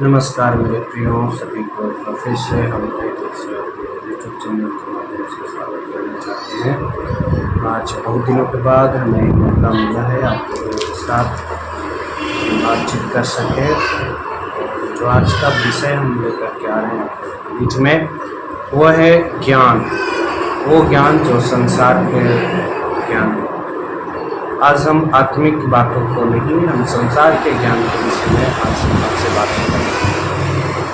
नमस्कार मेरे प्रियो सभी को फिर से हम यूट्यूब चैनल के माध्यम से स्वागत करना चाहते हैं। आज बहुत दिनों के बाद हमें मौका मिला है आप लोगों के साथ बातचीत कर सके। जो आज का विषय हम लेकर के आ रहे हैं आपके बीच में वो है ज्ञान। वो ज्ञान जो संसार के ज्ञान। आज हम आत्मिक बातों को नहीं, हम संसार के ज्ञान के विषय में आज आपसे बात करेंगे।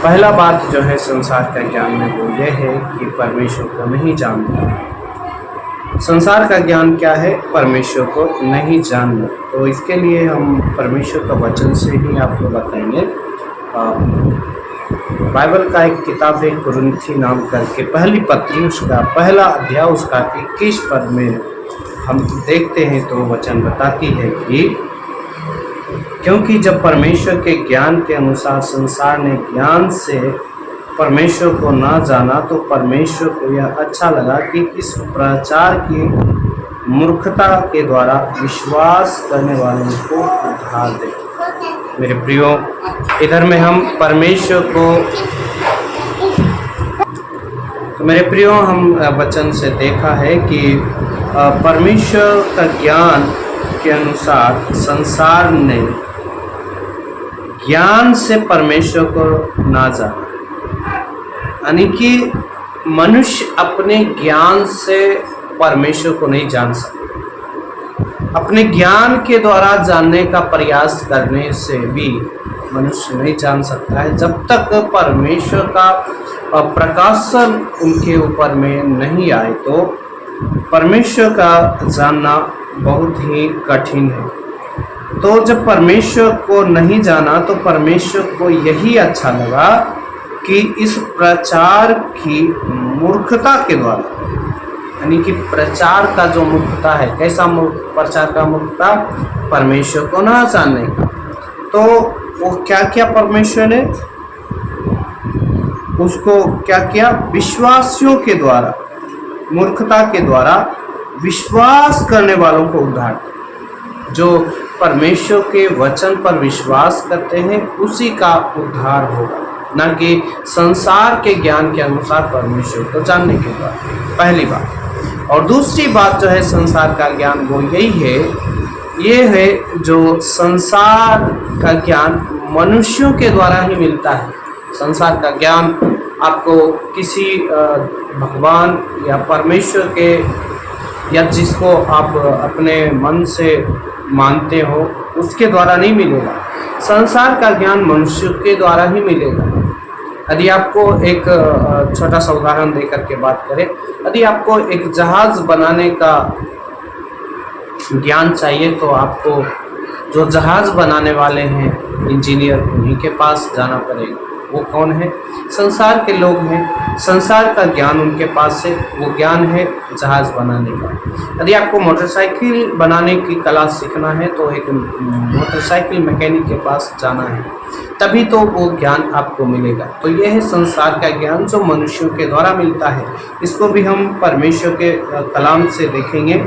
पहला बात जो है संसार का ज्ञान में वो ये है कि परमेश्वर को नहीं जानता। संसार का ज्ञान क्या है? परमेश्वर को नहीं जानना। तो इसके लिए हम परमेश्वर का वचन से ही आपको बताएंगे। बाइबल का एक किताब है कुरिन्थी नाम करके, पहली पत्री उसका पहला अध्याय उसका 21 पद में हम देखते हैं तो वचन बताती है कि क्योंकि जब परमेश्वर के ज्ञान के अनुसार संसार ने ज्ञान से परमेश्वर को ना जाना तो परमेश्वर को यह अच्छा लगा कि इस प्रचार की मूर्खता के द्वारा विश्वास करने वालों को उद्धार दे। मेरे प्रियो, इधर में हम परमेश्वर को हम वचन से देखा है कि परमेश्वर का ज्ञान के अनुसार संसार ने ज्ञान से परमेश्वर को ना जाना, यानी कि मनुष्य अपने ज्ञान से परमेश्वर को नहीं जान सकता। अपने ज्ञान के द्वारा जानने का प्रयास करने से भी मनुष्य नहीं जान सकता है जब तक परमेश्वर का प्रकाशन उनके ऊपर में नहीं आए। तो परमेश्वर का जानना बहुत ही कठिन है। तो जब परमेश्वर को नहीं जाना तो परमेश्वर को यही अच्छा लगा कि इस प्रचार की मूर्खता के द्वारा, यानी कि प्रचार का जो मूर्खता है, कैसा प्रचार का मूर्खता? परमेश्वर को ना जानने का। तो वो क्या किया परमेश्वर ने? उसको क्या किया? विश्वासियों के द्वारा, मूर्खता के द्वारा विश्वास करने वालों को उद्धार। जो परमेश्वर के वचन पर विश्वास करते हैं उसी का उद्धार होगा, न कि संसार के ज्ञान के अनुसार परमेश्वर को जानने के द्वारा। पहली बात। और दूसरी बात जो है संसार का ज्ञान वो यही है, ये है जो संसार का ज्ञान मनुष्यों के द्वारा ही मिलता है। संसार का ज्ञान आपको किसी भगवान या परमेश्वर के या जिसको आप अपने मन से मानते हो उसके द्वारा नहीं मिलेगा। संसार का ज्ञान मनुष्य के द्वारा ही मिलेगा। यदि आपको एक छोटा सा उदाहरण देकर के बात करें, यदि आपको एक जहाज बनाने का ज्ञान चाहिए तो आपको जो जहाज बनाने वाले हैं इंजीनियर, उन्हीं के पास जाना पड़ेगा। वो कौन है? संसार के लोग हैं। संसार का ज्ञान उनके पास है, वो ज्ञान है जहाज बनाने का। यदि आपको मोटरसाइकिल बनाने की कला सीखना है तो एक मोटरसाइकिल मैकेनिक के पास जाना है, तभी तो वो ज्ञान आपको मिलेगा। तो यह है संसार का ज्ञान जो मनुष्यों के द्वारा मिलता है। इसको भी हम परमेश्वर के कलाम से देखेंगे।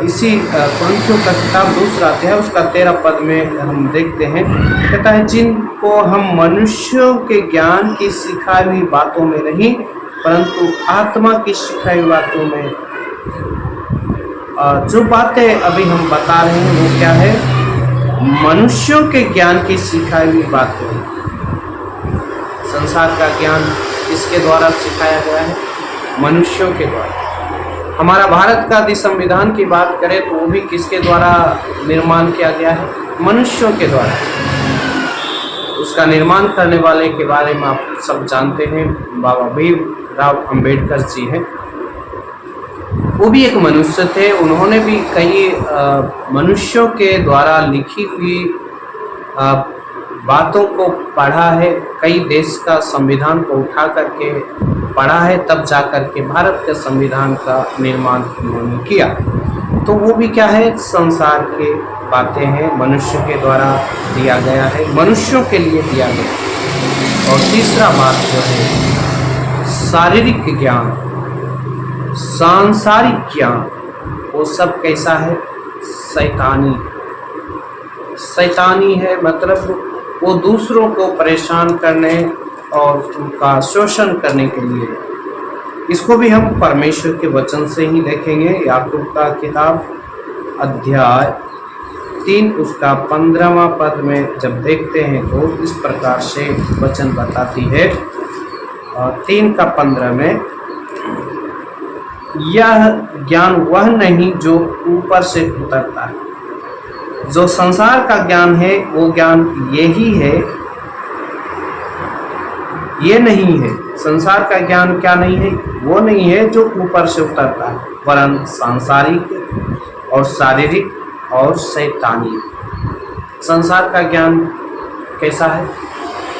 इसी कुरिन्थियों का किताब 2 अध्याय उसका 13 पद में हम देखते हैं, कहता है जिनको हम मनुष्यों के ज्ञान की सिखाई हुई बातों में नहीं परंतु आत्मा की सिखाई हुई बातों में। जो बातें अभी हम बता रहे हैं वो क्या है? मनुष्यों के ज्ञान की सिखाई हुई बातें। संसार का ज्ञान किसके द्वारा सिखाया गया है? मनुष्यों के द्वारा। हमारा भारत का यदि संविधान की बात करें तो वो भी किसके द्वारा निर्माण किया गया है? मनुष्यों के द्वारा। उसका निर्माण करने वाले के बारे में आप सब जानते हैं, बाबा भीमराव अंबेडकर जी हैं। वो भी एक मनुष्य थे। उन्होंने भी कई मनुष्यों के द्वारा लिखी हुई बातों को पढ़ा है। कई देश का संविधान को उठा करके पढ़ा है, तब जा कर के भारत के संविधान का निर्माण उन्होंने किया। तो वो भी क्या है? संसार के बातें हैं, मनुष्य के द्वारा दिया गया है, मनुष्यों के लिए दिया गया। और तीसरा बात जो है शारीरिक ज्ञान, सांसारिक ज्ञान, वो सब कैसा है? शैतानी है। मतलब वो दूसरों को परेशान करने और उनका शोषण करने के लिए। इसको भी हम परमेश्वर के वचन से ही देखेंगे। याकूब का किताब अध्याय 3 उसका 15वां पद में जब देखते हैं तो इस प्रकार से वचन बताती है। 3 का 15 में, यह ज्ञान वह नहीं जो ऊपर से उतरता है। जो संसार का ज्ञान है वो ज्ञान यही है, ये नहीं है। संसार का ज्ञान क्या नहीं है? वो नहीं है जो ऊपर से उतरता है, वरन सांसारिक और शारीरिक और शैतानी। संसार का ज्ञान कैसा है?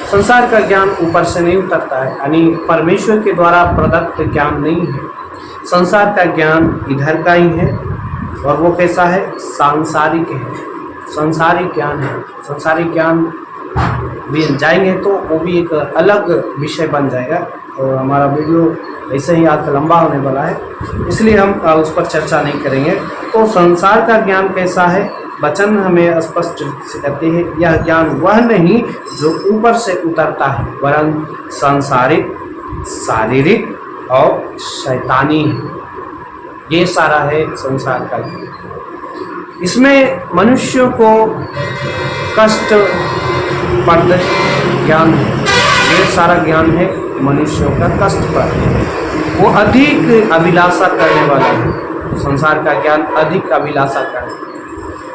संसार का ज्ञान ऊपर से नहीं उतरता है, यानी परमेश्वर के द्वारा प्रदत्त ज्ञान नहीं है। संसार का ज्ञान इधर का ही है और वो कैसा है? सांसारिक है, सांसारिक ज्ञान है। सांसारिक ज्ञान भी जाएंगे तो वो भी एक अलग विषय बन जाएगा और हमारा वीडियो ऐसे ही आज लंबा होने वाला है, इसलिए हम उस पर चर्चा नहीं करेंगे। तो संसार का ज्ञान कैसा है? वचन हमें स्पष्ट से कहते हैं, यह ज्ञान वह नहीं जो ऊपर से उतरता है, वरन सांसारिक, शारीरिक और शैतानी है। ये सारा है संसार का ज्ञान। इसमें मनुष्यों को कष्ट पद ज्ञान है। ये सारा ज्ञान है मनुष्यों का कष्ट पर। वो अधिक अभिलाषा करने वाला है। संसार का ज्ञान अधिक अभिलाषा करने,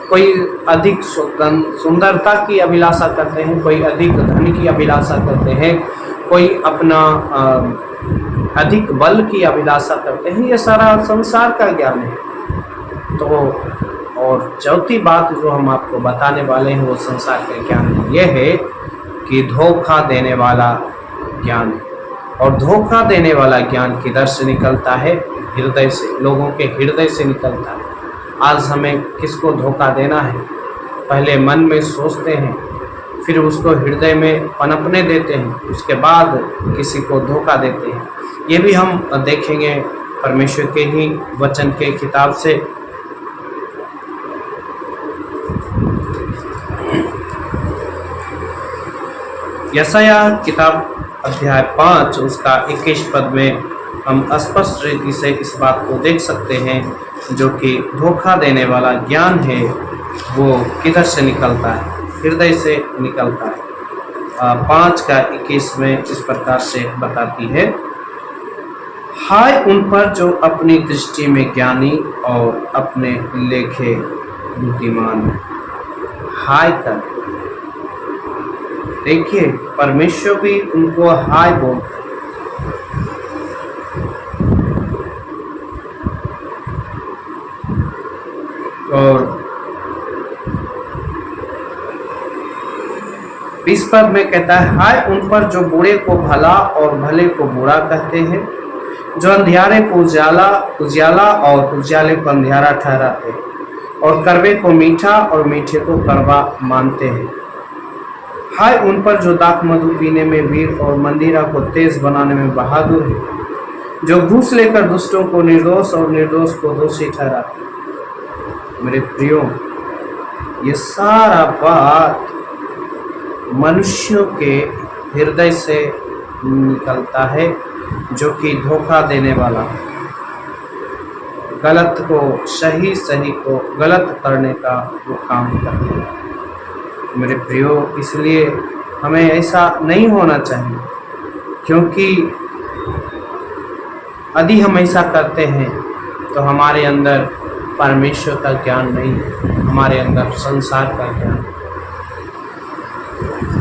कोई अधिक सुंदरता की अभिलाषा करते हैं, कोई अधिक धन की अभिलाषा करते हैं, कोई अपना अधिक बल की अभिलाषा करते हैं। ये सारा संसार का ज्ञान है। तो और चौथी बात जो हम आपको बताने वाले हैं वो संसार का ज्ञान ये है कि धोखा देने वाला ज्ञान है। और धोखा देने वाला ज्ञान किधर से निकलता है? हृदय से, लोगों के हृदय से निकलता है। आज हमें किसको धोखा देना है? पहले मन में सोचते हैं, फिर उसको हृदय में पनपने देते हैं, उसके बाद किसी को धोखा देते हैं। ये भी हम देखेंगे परमेश्वर के ही वचन के किताब से। यशायाह किताब अध्याय 5 उसका 21 पद में हम स्पष्ट रीति से इस बात को देख सकते हैं, जो कि धोखा देने वाला ज्ञान है वो किधर से निकलता है? हृदय से निकलता है। 5 का 21 में इस प्रकार से बताती है, हाय उन पर जो अपनी दृष्टि में ज्ञानी और अपने लेखे बुद्धिमान है। हाय कर, देखिए परमेश्वर भी उनको हाय बोलते हैं। और 20 पद में कहता है, हाय उन पर जो बुरे को भला और भले को बुरा कहते हैं, जो अंधियारे को उजियाला और उजियाले को अंधियारा ठहराते हैं, और कड़वे को मीठा और मीठे को कड़वा मानते हैं। हाय उन पर जो दाख मधु पीने में वीर और मंदिरा को तेज बनाने में बहादुर है, जो घूस लेकर दुष्टों को निर्दोष और निर्दोष को दोषी ठहराते हैं। मेरे प्रियो, ये सारा बात मनुष्यों के हृदय से निकलता है, जो कि धोखा देने वाला है, गलत को सही, सही को गलत करने का वो काम करते हैं। मेरे प्रियो, इसलिए हमें ऐसा नहीं होना चाहिए, क्योंकि यदि हम ऐसा करते हैं तो हमारे अंदर परमेश्वर का ज्ञान नहीं, हमारे अंदर संसार का ज्ञान।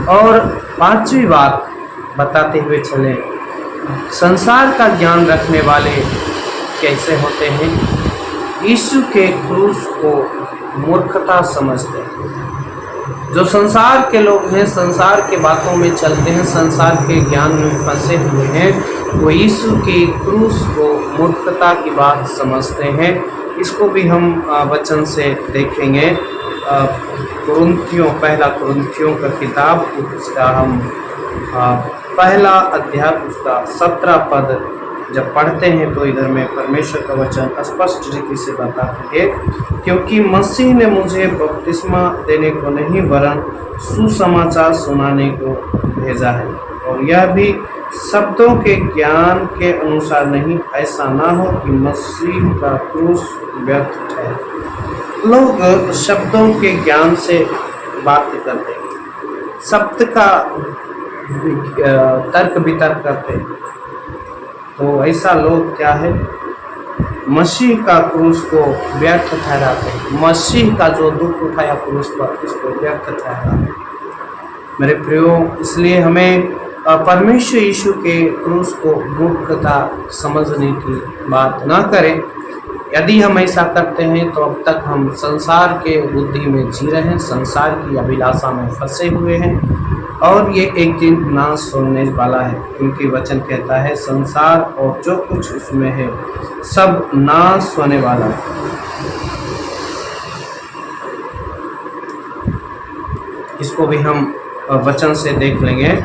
और 5वीं बात बताते हुए चले, संसार का ज्ञान रखने वाले कैसे होते हैं? यीशु के क्रूस को मूर्खता समझते हैं। जो संसार के लोग हैं, संसार के बातों में चलते हैं, संसार के ज्ञान में फंसे हुए हैं, वो यीशु की क्रूस को मूर्खता की बात समझते हैं। इसको भी हम वचन से देखेंगे। पहला कुरिन्थियों का किताब, उसका हम पहला अध्याय उसका 17 पद जब पढ़ते हैं तो इधर में परमेश्वर का वचन स्पष्ट रीति से बताती है, क्योंकि मसीह ने मुझे बपतिस्मा देने को नहीं वरन सुसमाचार सुनाने को भेजा है, और यह भी शब्दों के ज्ञान के अनुसार नहीं, ऐसा ना हो कि मसीह का क्रूस व्यर्थ ठहरे। लोग शब्दों के ज्ञान से बात करते हैं, शब्द का तर्क वितर्क करते हैं, तो ऐसा लोग क्या है, मसीह का क्रूस को व्यर्थ ठहराते हैं। मसीह का जो दुख उठाया क्रूस पर, उसको व्यर्थ ठहराते। मेरे प्रियो, इसलिए हमें परमेश्वर यीशु के क्रूस को मूर्खता समझने की बात ना करें। यदि हम ऐसा करते हैं तो अब तक हम संसार के बुद्धि में जी रहे हैं, संसार की अभिलाषा में फंसे हुए हैं, और ये एक दिन नाश होने वाला है, क्योंकि वचन कहता है संसार और जो कुछ उसमें है सब नाश होने वाला है। इसको भी हम वचन से देख लेंगे।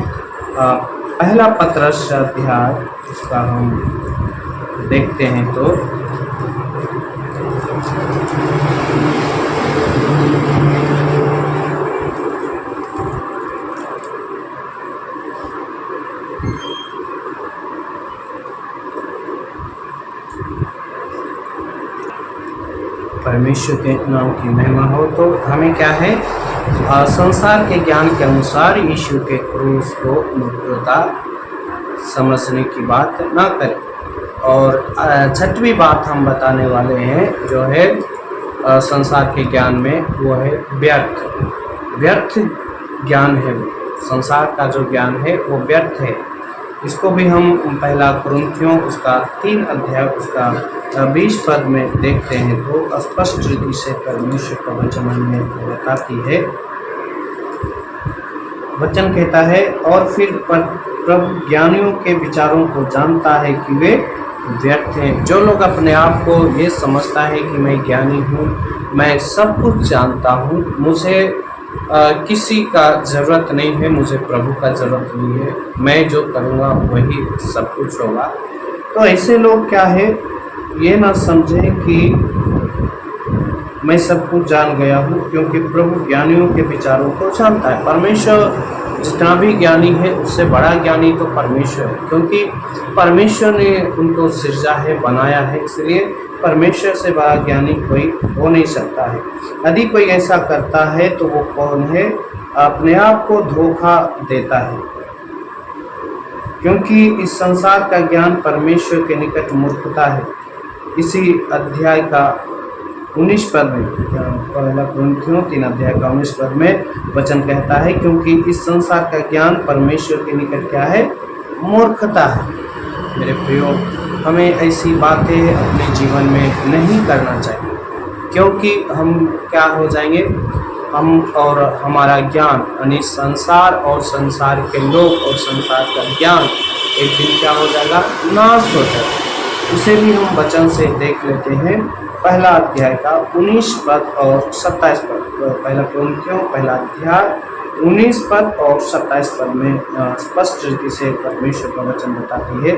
पहला पत्रस अध्याय, उसका हम देखते हैं तो परमेश्वर के नाम की महिमा हो। तो हमें क्या है, संसार के ज्ञान के अनुसार यीशु के क्रूस को मूर्खता समझने की बात ना करें। और छठवीं बात हम बताने वाले हैं जो है संसार के ज्ञान में, वो है व्यर्थ ज्ञान है। संसार का जो ज्ञान है वो व्यर्थ है। इसको भी हम पहला कुरिन्थियों उसका 3 अध्याय उसका 20 पद में देखते हैं तो स्पष्ट रीति से परमेश्वर का वचन हमें बताती है। वचन कहता है, और फिर प्रभु ज्ञानियों के विचारों को जानता है कि वे व्यर्थ हैं। जो लोग अपने आप को ये समझता है कि मैं ज्ञानी हूँ, मैं सब कुछ जानता हूँ, मुझे किसी का ज़रूरत नहीं है, मुझे प्रभु का ज़रूरत नहीं है, मैं जो करूँगा वही सब कुछ होगा, तो ऐसे लोग क्या है, ये ना समझें कि मैं सब कुछ जान गया हूँ, क्योंकि प्रभु ज्ञानियों के विचारों को जानता है। परमेश्वर जितना भी ज्ञानी है उससे बड़ा ज्ञानी तो परमेश्वर है, क्योंकि परमेश्वर ने उनको सृजा है, बनाया है, इसलिए परमेश्वर से बड़ा ज्ञानी कोई हो नहीं सकता है। यदि कोई ऐसा करता है तो वो कौन है, अपने आप को धोखा देता है, क्योंकि इस संसार का ज्ञान परमेश्वर के निकट मूर्खता है। इसी अध्याय का 19 पद में, पहला कुरिन्थियों 3 अध्याय का 19 पद में वचन कहता है, क्योंकि इस संसार का ज्ञान परमेश्वर के निकट क्या है, मूर्खता है। मेरे प्रियो, हमें ऐसी बातें अपने जीवन में नहीं करना चाहिए, क्योंकि हम क्या हो जाएंगे, हम और हमारा ज्ञान यानी संसार और संसार के लोग और संसार का ज्ञान एक दिन क्या हो जाएगा, नाश हो जाएगा। उसे भी हम वचन से देख लेते हैं। पहला अध्याय का 19 पद और 27 पद, पहला कुरिन्थियों पहला अध्याय 19 पद और 27 पद में स्पष्ट रीति से परमेश्वर का वचन बताती है,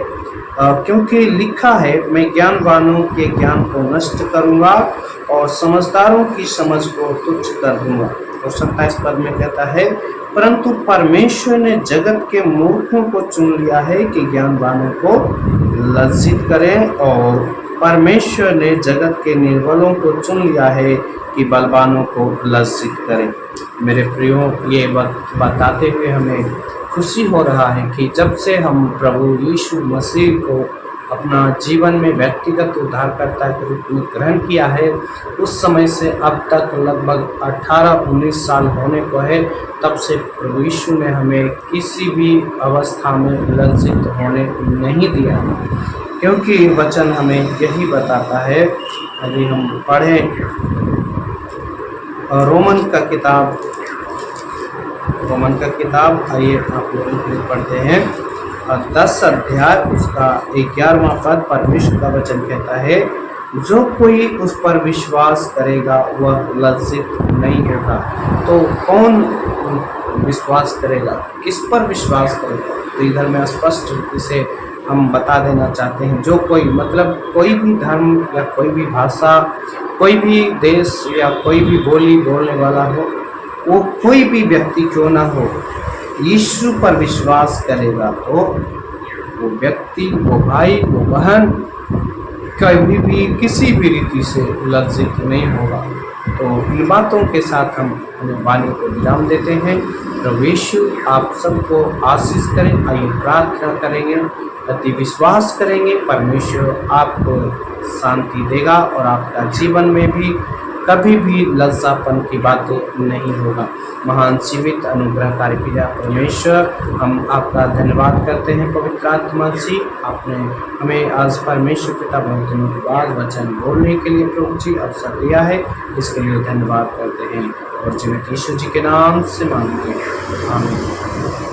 क्योंकि लिखा है, मैं ज्ञानवानों के ज्ञान को नष्ट करूंगा और समझदारों की समझ को तुच्छ कर दूंगा। और 27 पद में कहता है, परंतु परमेश्वर ने जगत के मूर्खों को चुन लिया है कि ज्ञानवानों को लज्जित करें, और परमेश्वर ने जगत के निर्बलों को चुन लिया है कि बलवानों को लज्जित करें। मेरे प्रियो, ये बताते हुए हमें खुशी हो रहा है कि जब से हम प्रभु यीशु मसीह को अपना जीवन में व्यक्तिगत उद्धारकर्ता के रूप में ग्रहण किया है, उस समय से अब तक लगभग 18-19 साल होने को है, तब से प्रभु यीशु ने हमें किसी भी अवस्था में लज्जित होने नहीं दिया, क्योंकि वचन हमें यही बताता है। यदि हम पढ़ें रोमन का किताब, आइए आप लोग पढ़ते हैं 10 अध्याय उसका 11वां पद, परमेश्वर का वचन कहता है, जो कोई उस पर विश्वास करेगा वह लज्जित नहीं होगा। तो कौन विश्वास करेगा, किस पर विश्वास करेगा? तो इधर में स्पष्ट रूप से हम बता देना चाहते हैं। जो कोई मतलब कोई भी धर्म या कोई भी भाषा, कोई भी देश या कोई भी बोली बोलने वाला हो, वो कोई भी व्यक्ति क्यों ना हो, यीशु पर विश्वास करेगा तो वो व्यक्ति, वो भाई, वो बहन कभी भी किसी भी रीति से लज्जित नहीं होगा। तो इन बातों के साथ हम अपनी वाणी को विराम देते हैं। प्रभु यीशु आप सबको आशीष करें। आइए प्रार्थना करेंगे, अति विश्वास करेंगे, परमेश्वर आपको शांति देगा और आपका जीवन में भी कभी भी लज्जापन की बातें नहीं होगा। महान जीवित अनुग्रहकारी पिता परमेश्वर, हम आपका धन्यवाद करते हैं पवित्र आत्मा जी, आपने हमें आज परमेश्वर पिता बहुत दिनों के बाद वचन बोलने के लिए प्रभु जी अवसर दिया है, इसके लिए धन्यवाद करते हैं और जीवित यीशु जी के नाम से मांगते हैं, आमीन।